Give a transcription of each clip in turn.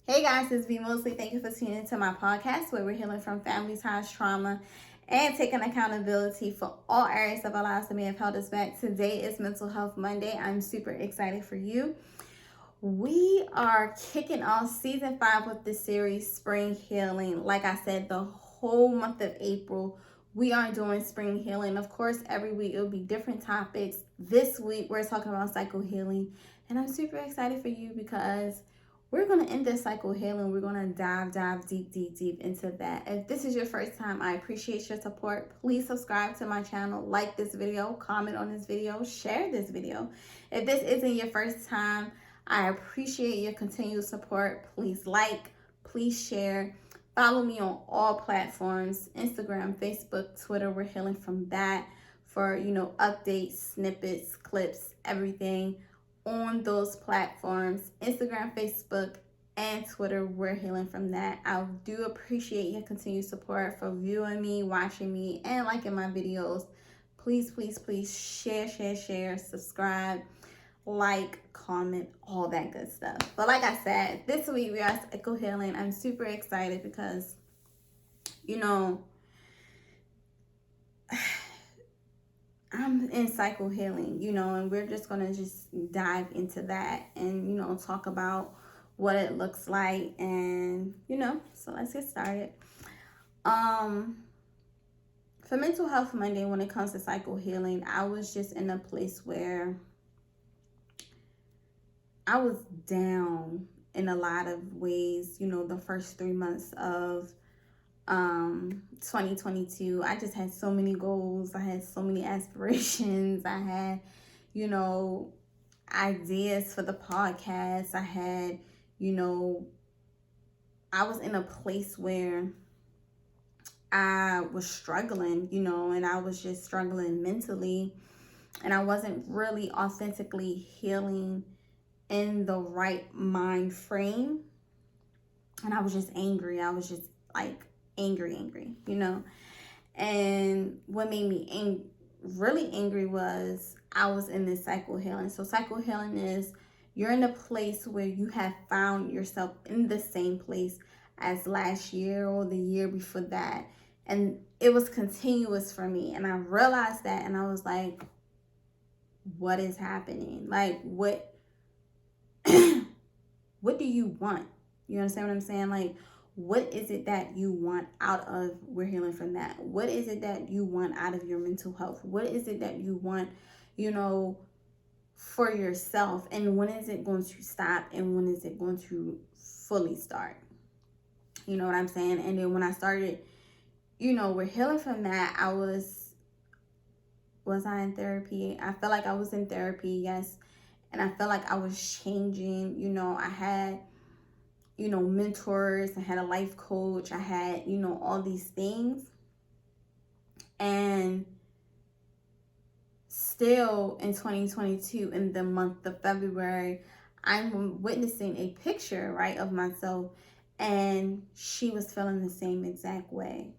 Hey guys, it's V Mostly. Thank you for tuning into my podcast where we're healing from family ties, trauma, and taking accountability for all areas of our lives that may have held us back. Today is Mental Health Monday. I'm super excited for you. We are kicking off season 5 with the series Spring Healing. Like I said, the whole month of April, we are doing spring healing. Of course, every week it'll be different topics. This week, we're talking about cycle healing. And I'm super excited for you because we're going to end this cycle healing. We're going to dive deep into that. If this is your first time, I appreciate your support. Please subscribe to my channel, like this video, comment on this video, share this video. If this isn't your first time, I appreciate your continued support. Please like, please share. Follow me on all platforms, Instagram, Facebook, Twitter. We're healing from that for, updates, snippets, clips, everything on those platforms. Instagram, Facebook, and Twitter, we're healing from that. I do appreciate your continued support for viewing me, watching me, and liking my videos. Please share, subscribe, like, comment, all that good stuff. But like I said, this week we are cycle healing. I'm super excited because, I'm in cycle healing, and we're just going to just dive into that and, talk about what it looks like and, so let's get started. For Mental Health Monday, when it comes to cycle healing, I was just in a place where I was down in a lot of ways, the first 3 months of 2022. I just had so many goals. I had so many aspirations. I had, ideas for the podcast. I had, I was in a place where I was struggling, and I was just struggling mentally, and I wasn't really authentically healing in the right mind frame. And I was just angry. I was just like angry, And what made me really angry was I was in this cycle healing. So cycle healing is you're in a place where you have found yourself in the same place as last year or the year before that. And it was continuous for me. And I realized that, and I was like, what is happening? Like, what what do you want? You understand what I'm saying? Like, what is it that you want out of We're Healing from That? What is it that you want out of your mental health? What is it that you want, for yourself? And when is it going to stop? And when is it going to fully start? You know what I'm saying? And then when I started, We're Healing from That, was I in therapy? I felt like I was in therapy, yes. And I felt like I was changing. I had, mentors. I had a life coach. I had, all these things. And still in 2022, in the month of February, I'm witnessing a picture, right, of myself. And she was feeling the same exact way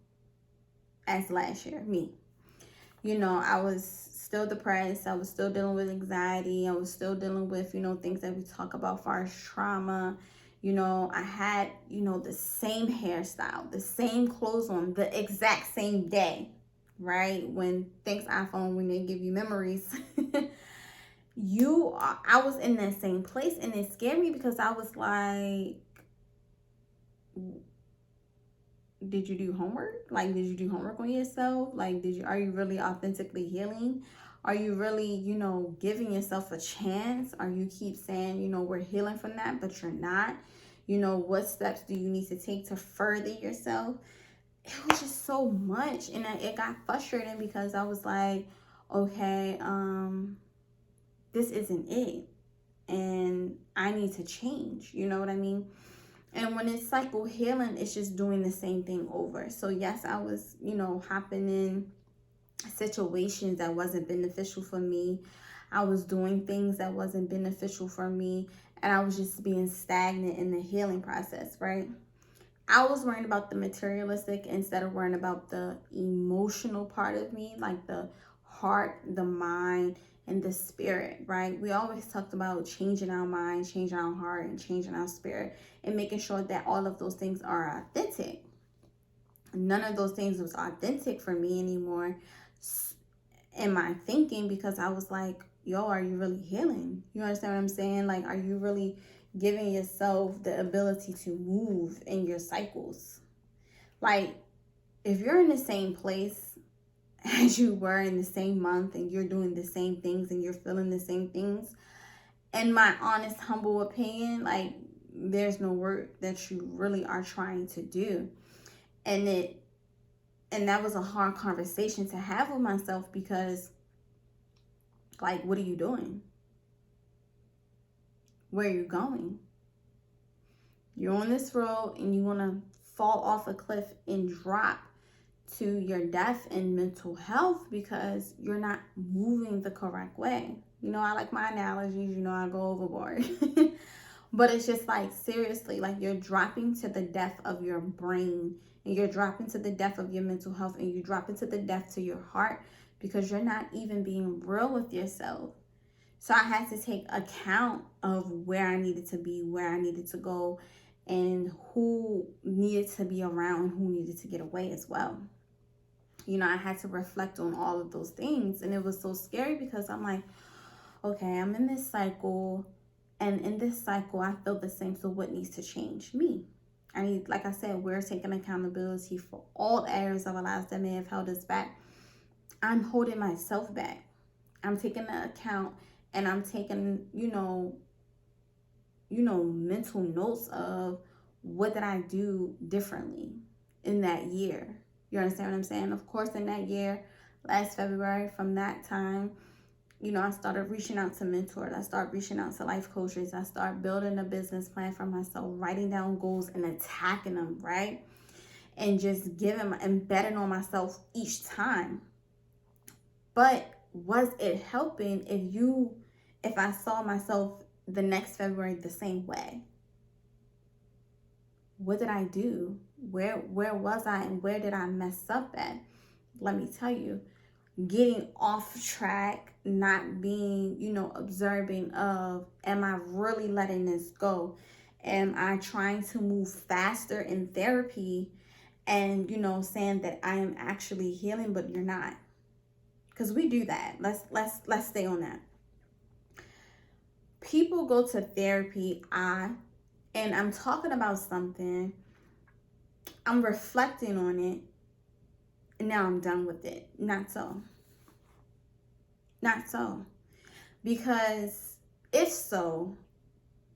as last year, me. I was still depressed. I was still dealing with anxiety. I was still dealing with, things that we talk about as far as trauma. I had, the same hairstyle, the same clothes on, the exact same day, right? When thanks iPhone, when they give you memories, I was in that same place, and it scared me because I was like, did you do homework? Like, did you do homework on yourself? Like, are you really authentically healing? Are you really, giving yourself a chance? Or you keep saying, we're healing from that, but you're not? What steps do you need to take to further yourself? It was just so much. And it got frustrating because I was like, okay, this isn't it. And I need to change. You know what I mean? And when it's cycle healing, it's just doing the same thing over. So yes, I was, hopping in situations that wasn't beneficial for me. I was doing things that wasn't beneficial for me. And I was just being stagnant in the healing process, right? I was worrying about the materialistic instead of worrying about the emotional part of me, like the heart, the mind, and the spirit, right? We always talked about changing our mind, changing our heart, and changing our spirit, and making sure that all of those things are authentic. None of those things was authentic for me anymore in my thinking, because I was like, yo, are you really healing? You understand what I'm saying? Like, are you really giving yourself the ability to move in your cycles? Like, if you're in the same place as you were in the same month, and you're doing the same things and you're feeling the same things, in my honest, humble opinion, like, there's no work that you really are trying to do. And that was a hard conversation to have with myself, because, like, what are you doing? Where are you going? You're on this road and you want to fall off a cliff and drop to your death and mental health because you're not moving the correct way. You know, I like my analogies, you know, I go overboard. But it's just like, seriously, like, you're dropping to the death of your brain, and you're dropping to the death of your mental health, and you drop into the death to your heart, because you're not even being real with yourself. So I had to take account of where I needed to be, where I needed to go, and who needed to be around and who needed to get away as well. You know, I had to reflect on all of those things, and it was so scary because I'm like, okay, I'm in this cycle, and in this cycle, I feel the same. So what needs to change? Me. I need, like I said, we're taking accountability for all areas of our lives that may have held us back. I'm holding myself back. I'm taking the account, and I'm taking, you know, mental notes of what did I do differently in that year. You understand what I'm saying? Of course, in that year, last February, from that time, you know, I started reaching out to mentors. I started reaching out to life coaches. I started building a business plan for myself, writing down goals and attacking them, right? And just and betting on myself each time. But was it helping if I saw myself the next February the same way? What did I do? Where was I, and where did I mess up at? Let me tell you, getting off track, not being, you know, observing of, am I really letting this go? Am I trying to move faster in therapy and, you know, saying that I am actually healing, but you're not? Because we do that. Let's stay on that. People go to therapy, and I'm talking about something, I'm reflecting on it, and now I'm done with it. Not so. Not so. Because if so,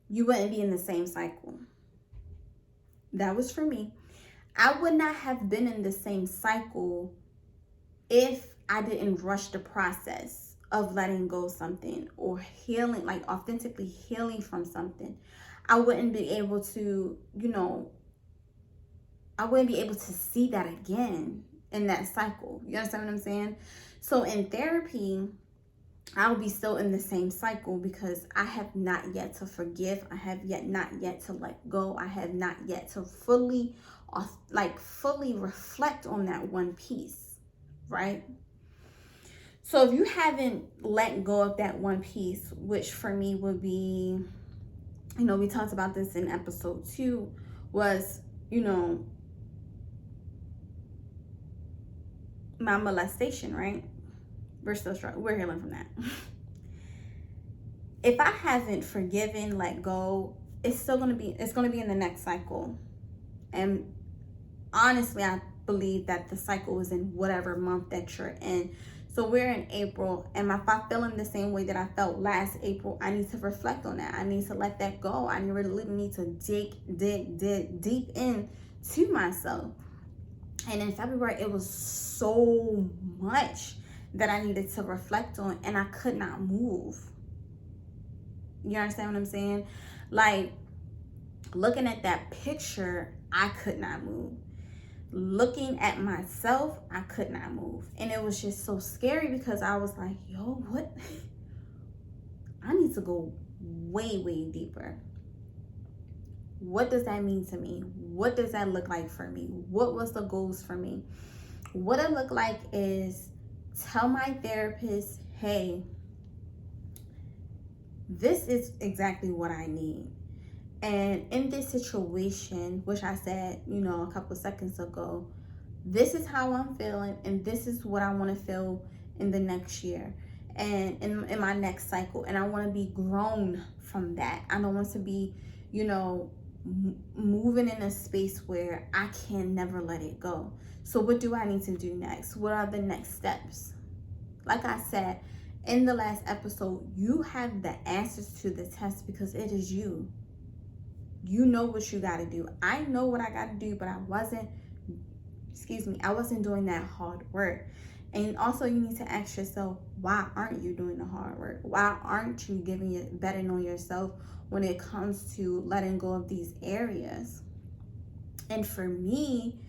you wouldn't be in the same cycle. That was for me. I would not have been in the same cycle if I didn't rush the process of letting go of something or healing, like authentically healing from something. I wouldn't be able to, you know, I wouldn't be able to see that again in that cycle. You understand what I'm saying? So in therapy, I'll be still in the same cycle because I have not yet to forgive. I have not yet to let go. I have not yet to fully reflect on that one piece, right? So if you haven't let go of that one piece, which for me would be, you know, we talked about this in episode 2, was, you know, my molestation, right? We're still struggling. We're healing from that. If I haven't forgiven, let go, it's going to be in the next cycle. And honestly, I believe that the cycle is in whatever month that you're in. So we're in April, and if I'm feeling the same way that I felt last April, I need to reflect on that. I need to let that go. I really need to dig deep into myself. And in February, it was so much that I needed to reflect on, and I could not move. You understand what I'm saying? Like, looking at that picture, I could not move. Looking at myself, I could not move. And it was just so scary because I was like, yo, what? I need to go way, way deeper. What does that mean to me? What does that look like for me? What was the goals for me? What it looked like is tell my therapist, hey, this is exactly what I need. And in this situation, which I said, a couple seconds ago, this is how I'm feeling, and this is what I want to feel in the next year and in my next cycle. And I want to be grown from that. I don't want to be, moving in a space where I can never let it go. So what do I need to do next? What are the next steps? Like I said in the last episode, you have the answers to the test because it is you. You know what you got to do. I know what I got to do, but I wasn't doing that hard work. And also you need to ask yourself, why aren't you doing the hard work? Why aren't you betting on yourself when it comes to letting go of these areas? And for me,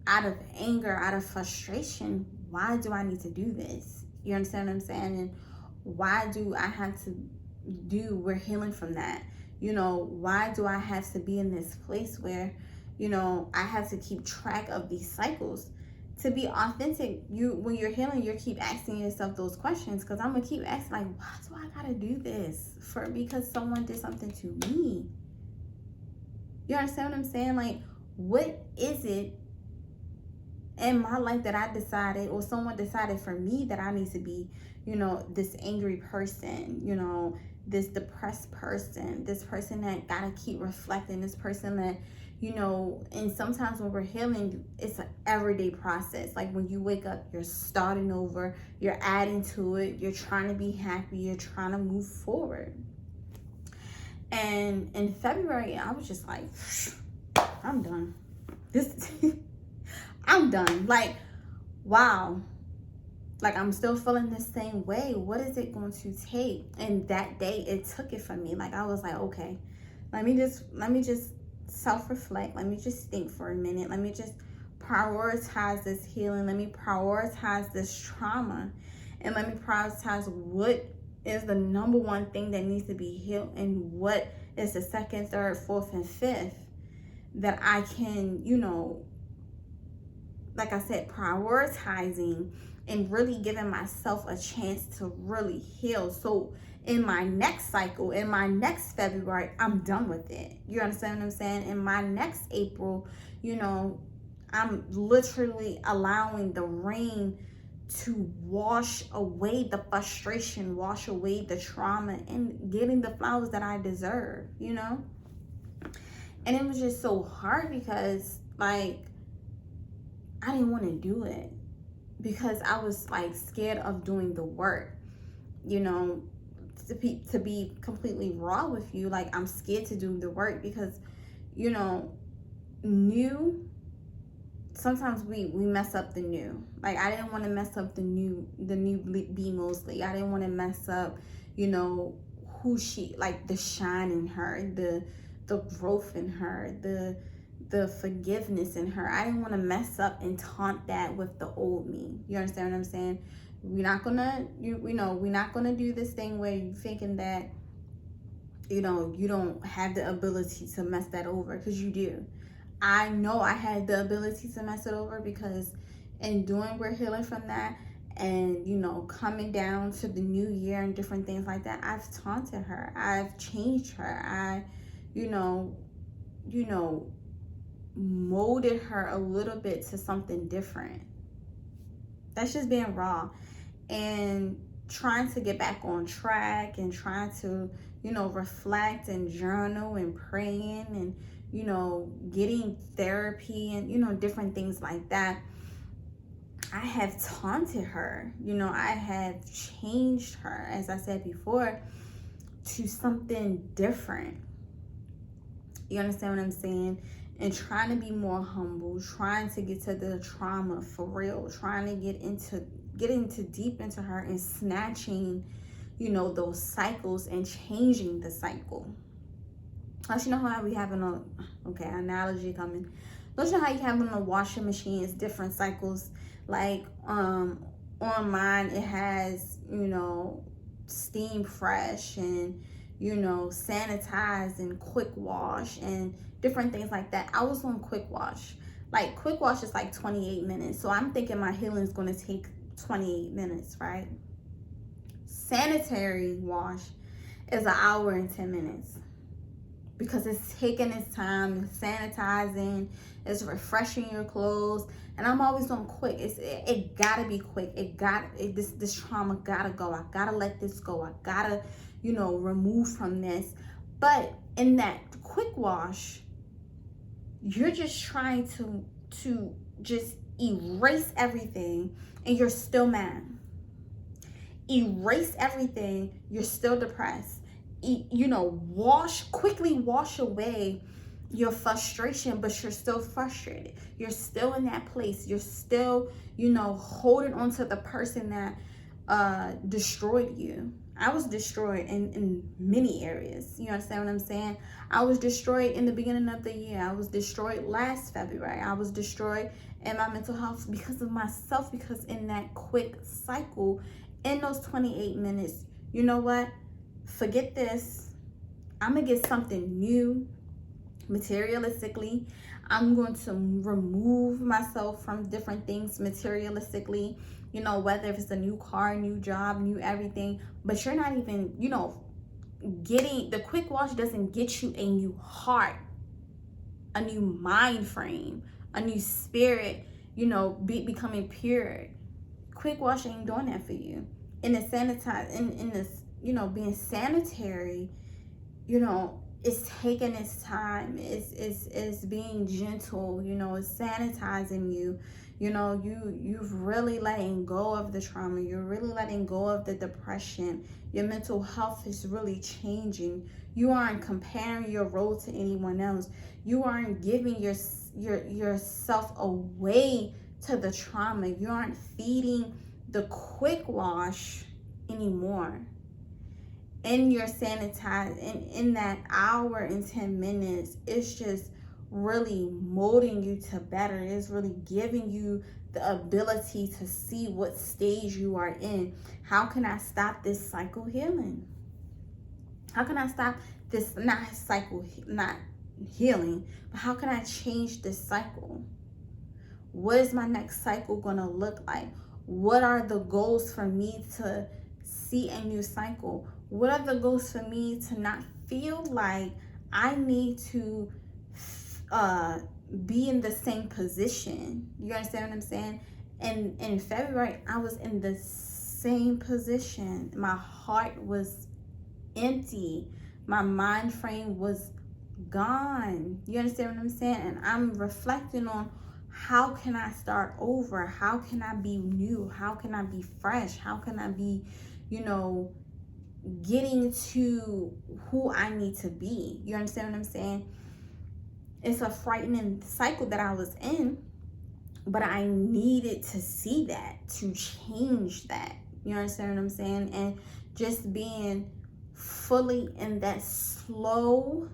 out of anger, out of frustration, why do I need to do this? You understand what I'm saying? And why do I have to we're healing from that? Why do I have to be in this place where, I have to keep track of these cycles? To be authentic, when you're healing, you keep asking yourself those questions, because I'm gonna keep asking, like, why do I gotta do this? Because someone did something to me. You understand what I'm saying? Like, what is it in my life that I decided, or someone decided for me, that I need to be, this angry person, this depressed person, this person that gotta keep reflecting, this person that, and sometimes when we're healing, it's an everyday process. Like when you wake up, you're starting over, you're adding to it, you're trying to be happy, you're trying to move forward. And in February, I was just like, I'm done. I'm done. Like, wow. Like, I'm still feeling the same way. What is it going to take? And that day, it took it from me. Like, I was like, okay, let me just self-reflect. Let me just think for a minute. Let me just prioritize this healing. Let me prioritize this trauma. And let me prioritize what is the number one thing that needs to be healed, and what is the second, third, fourth, and fifth that I can, like I said, prioritizing and really giving myself a chance to really heal. So in my next cycle, in my next February, I'm done with it. You understand what I'm saying? In my next April, I'm literally allowing the rain to wash away the frustration, wash away the trauma, and getting the flowers that I deserve, And it was just so hard because, like, I didn't want to do it because I was, like, scared of doing the work, to be completely raw with you. Like, I'm scared to do the work because, sometimes we mess up the new. Like, I didn't want to mess up the new B Mosley. I didn't want to mess up, who she, like, the shine in her, the growth in her, the forgiveness in her. I didn't want to mess up and taunt that with the old me. You understand what I'm saying? We're not gonna, we're not gonna do this thing where you're thinking that, you don't have the ability to mess that over, because you do. I know I had the ability to mess it over, because in doing We're Healing from that, and coming down to the new year and different things like that, I've taunted her, I've changed her, I molded her a little bit to something different. That's just being raw, and trying to get back on track, and trying to reflect and journal and praying, and getting therapy, and different things like that. I have taunted her, I have changed her, as I said before, to something different. You understand what I'm saying? And trying to be more humble, trying to get to the trauma for real, trying to get into deep into her, and snatching, those cycles and changing the cycle. Don't you know how we having analogy coming? Don't you know how you have on a washing machine, it's different cycles? Like, on mine, it has, steam fresh, and, sanitize, and quick wash, and different things like that. I was on quick wash. Like, quick wash is like 28 minutes. So I'm thinking my healing is going to take 28 minutes, right? sanitary wash is an hour and 10 minutes. Because it's taking its time, it's sanitizing, it's refreshing your clothes. And I'm always on quick. It gotta be quick. This trauma gotta go. I gotta let this go. I gotta, remove from this. But in that quick wash, you're just trying to just erase everything, and you're still mad. Erase everything, you're still depressed. Quickly wash away your frustration, but you're still frustrated. You're still in that place. You're still, holding on to the person that destroyed you. I was destroyed in many areas. You understand what I'm saying? I was destroyed in the beginning of the year. I was destroyed last February. I was destroyed in my mental health because of myself, because in that quick cycle, in those 28 minutes, you know what? Forget this. I'm going to get something new materialistically. I'm going to remove myself from different things materialistically, whether if it's a new car, new job, new everything. But you're not even, getting, the quick wash doesn't get you a new heart, a new mind frame, a new spirit, becoming pure. Quick wash ain't doing that for you. In the in this, being sanitary, it's taking its time. It's being gentle. It's sanitizing you. You've really letting go of the trauma. You're really letting go of the depression. Your mental health is really changing. You aren't comparing your role to anyone else. You aren't giving yourself away to the trauma. You aren't feeding the quick wash anymore. In your in that hour and 10 minutes, it's just really molding you to better. It's really giving you the ability to see what stage you are in. How can I stop this cycle healing? How can I stop this not healing, but how can I change this cycle? What is my next cycle gonna look like? What are the goals for me to see a new cycle? What are the goals for me to not feel like I need to be in the same position? You understand what I'm saying? And in February, I was in the same position. My heart was empty. My mind frame was gone. You understand what I'm saying? And I'm reflecting on, how can I start over? How can I be new? How can I be fresh? How can I be, getting to who I need to be? You understand what I'm saying? It's a frightening cycle that I was in, but I needed to see that, to change that. You understand what I'm saying? And just being fully in that slow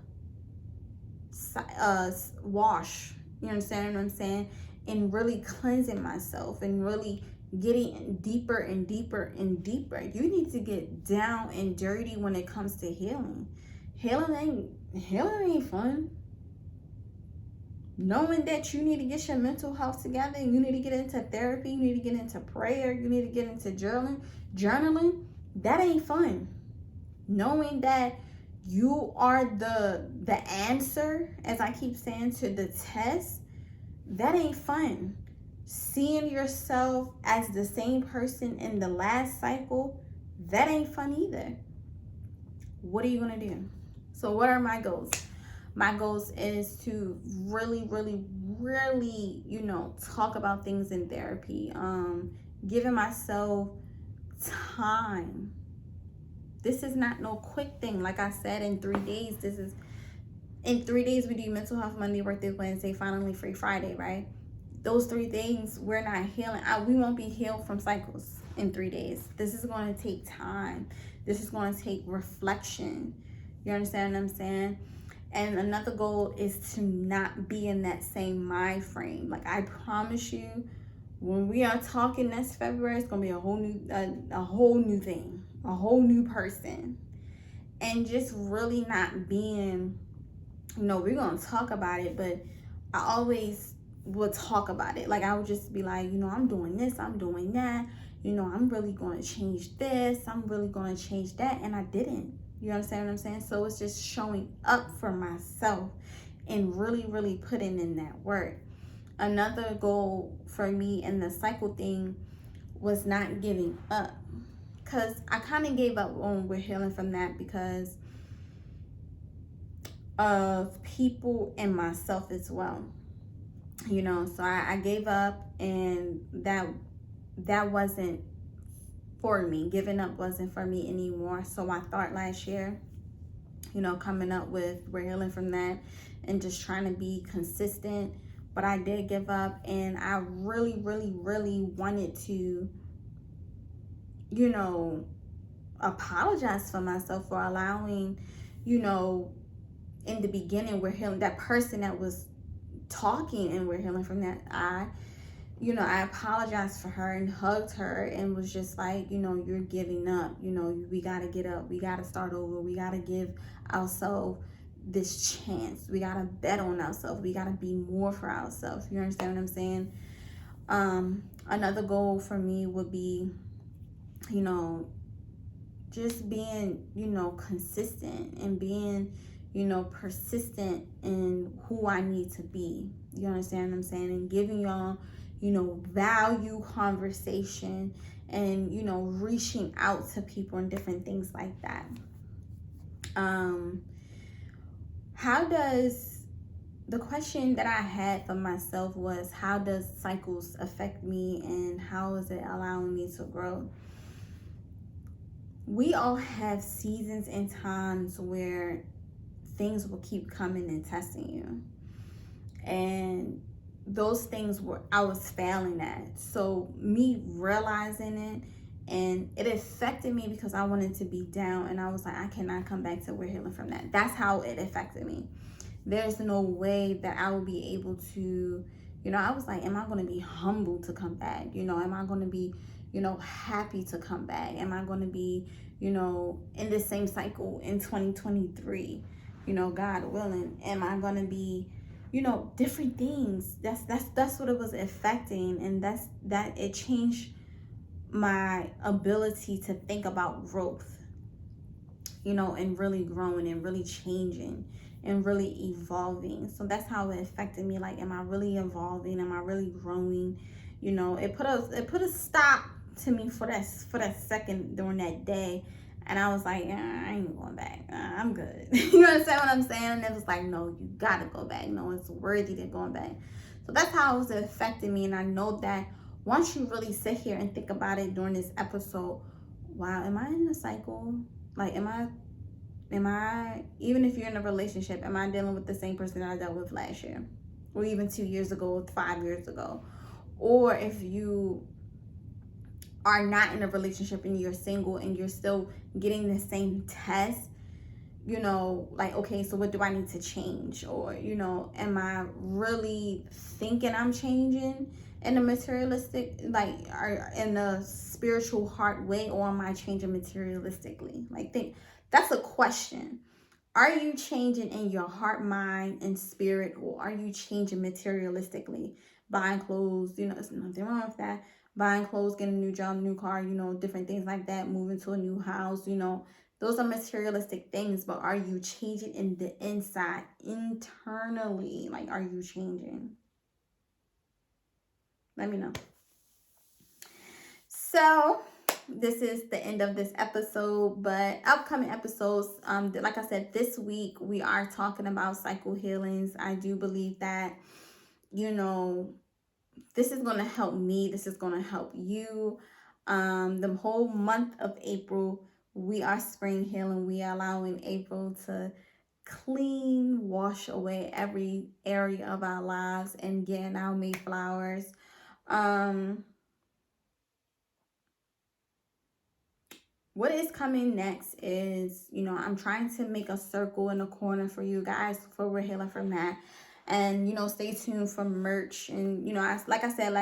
wash. You understand what I'm saying? And really cleansing myself and really getting deeper and deeper and deeper. You need to get down and dirty when it comes to healing. Healing ain't fun. Knowing that you need to get your mental health together, you need to get into therapy, you need to get into prayer, you need to get into journaling, that ain't fun. Knowing that you are the answer, as I keep saying, to the test, that ain't fun. Seeing yourself as the same person in the last cycle, that ain't fun either. What are you gonna do? So what are my goals? My goals is to really, really, really, talk about things in therapy. Giving myself time. This is not no quick thing. Like I said, in 3 days, in 3 days we do Mental Health Monday, Birthday Wednesday, Finally Free Friday, right? Those 3 things, we're not healing. We won't be healed from cycles in 3 days. This is going to take time. This is going to take reflection. You understand what I'm saying? And another goal is to not be in that same mind frame. Like, I promise you, when we are talking next February, it's gonna be a whole new thing, a whole new person. And just really not being, we're gonna talk about it, but I always will talk about it. Like, I would just be like, I'm doing this, I'm doing that, I'm really going to change this, I'm really going to change that, and I didn't. You understand what I'm saying? So it's just showing up for myself and really, really putting in that work. Another goal for me in the cycle thing was not giving up, because I kind of gave up when we're healing from that because of people and myself as well. So I gave up, and that wasn't for me. Giving up wasn't for me anymore. So I thought last year, coming up with we're healing from that and just trying to be consistent. But I did give up, and I really, really, really wanted to, apologize for myself for allowing, in the beginning we're healing, that person that was talking and we're healing from that, I apologized for her and hugged her and was just like, you're giving up. We got to get up. We got to start over. We got to give ourselves this chance. We got to bet on ourselves. We got to be more for ourselves. You understand what I'm saying? Another goal for me would be, just being, consistent and being, persistent in who I need to be. You understand what I'm saying? And giving y'all, value conversation and, reaching out to people and different things like that. The question that I had for myself was, how does cycles affect me and how is it allowing me to grow? We all have seasons and times where things will keep coming and testing you. And those things I was failing at. So me realizing it, and it affected me because I wanted to be down, and I was like, I cannot come back to we're healing from that. That's how it affected me. There's no way that I will be able to, I was like, am I going to be humble to come back? Am I going to be, happy to come back? Am I going to be, in the same cycle in 2023, God willing? Am I going to be, different things? That's what it was affecting. And that it changed my ability to think about growth, and really growing and really changing and really evolving. So that's how it affected me. Like, am I really evolving? Am I really growing? It put a stop to me for that second during that day. And I was like, I ain't going back. I'm good. You understand what I'm saying? And it was like, no, you gotta go back. No, it's worthy to going back. So that's how it was affecting me. And I know that once you really sit here and think about it during this episode, wow, am I in a cycle? Like, am I, even if you're in a relationship, am I dealing with the same person that I dealt with last year? Or even 2 years ago, 5 years ago? Or if you are not in a relationship and you're single and you're still getting the same test, like, okay, so what do I need to change? Or, am I really thinking I'm changing in a materialistic, like, or in a spiritual heart way, or am I changing materialistically? Like, that's a question. Are you changing in your heart, mind, and spirit, or are you changing materialistically? Buying clothes, there's nothing wrong with that. Buying clothes, getting a new job, new car, different things like that, moving to a new house, those are materialistic things, but are you changing in the inside, internally? Like, are you changing? Let me know. So this is the end of this episode, but upcoming episodes, like I said, this week we are talking about cycle healings. I do believe that, this is going to help me. This is going to help you. The whole month of April, we are spring healing. We are allowing April to clean, wash away every area of our lives and getting our Mayflowers. What is coming next is, I'm trying to make a circle in the corner for you guys for we're healing from that. And, stay tuned for merch. And, like I said,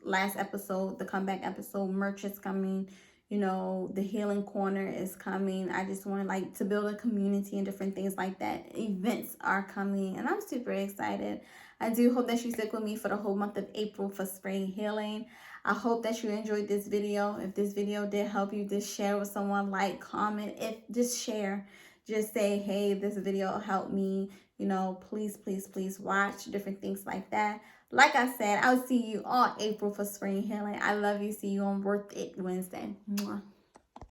last episode, the comeback episode, merch is coming. You know, the healing corner is coming. I just want like to build a community and different things like that. Events are coming and I'm super excited. I do hope that you stick with me for the whole month of April for spring healing. I hope that you enjoyed this video. If this video did help you, just share with someone, like, comment, just share. Just say, hey, this video helped me. You know, please, please, please watch, different things like that. Like I said, I'll see you all April for spring healing. I love you. See you on Worth It Wednesday. Mwah.